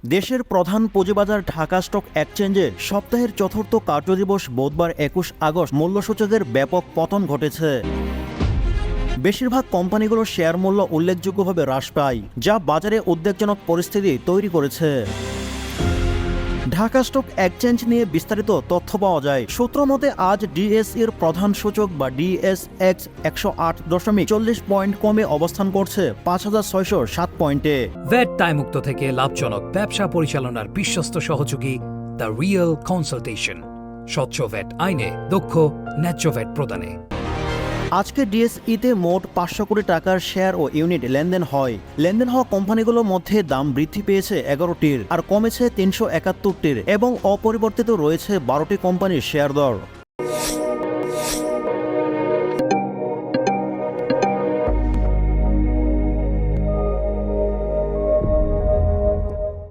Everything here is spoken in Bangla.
দেশের প্রধান পুঁজিবাজার ঢাকা স্টক এক্সচেঞ্জে সপ্তাহের চতুর্থ কার্যদিবস বুধবার ২১ আগস্ট মূল্যসূচকের ব্যাপক পতন ঘটেছে। বেশিরভাগ কোম্পানিগুলোর শেয়ার মূল্য উল্লেখযোগ্যভাবে হ্রাস পায়, যা বাজারে উদ্বেগজনক পরিস্থিতি তৈরি করেছে। ঢাকা স্টক এক্সচেঞ্জ নিয়ে বিস্তারিত তথ্য পাওয়া যায়। সূত্র মতে আজ ডিএসইর প্রধান সূচক বা ডিএসএক্স ১০৮.৪০ পয়েন্ট কমে অবস্থান করছে ৫,৬০৭ পয়েন্টে। ভ্যাট দায়মুক্ত থেকে লাভজনক ব্যবসা পরিচালনার বিশ্বস্ত সহযোগী দ্য রিয়েল কনসালটেশন, স্বচ্ছ ভ্যাট আইনে দক্ষ ন্যায্য ভ্যাট প্রদানে। আজকে ডিএসইতে মোট ৫০০ কোটি টাকার শেয়ার ও ইউনিট লেনদেন হয়। লেনদেন হওয়া কোম্পানিগুলোর মধ্যে দাম বৃদ্ধি পেয়েছে ১১টির, আর কমেছে ৩৭১টির এবং অপরিবর্তিত রয়েছে ১২টি কোম্পানির শেয়ার দর।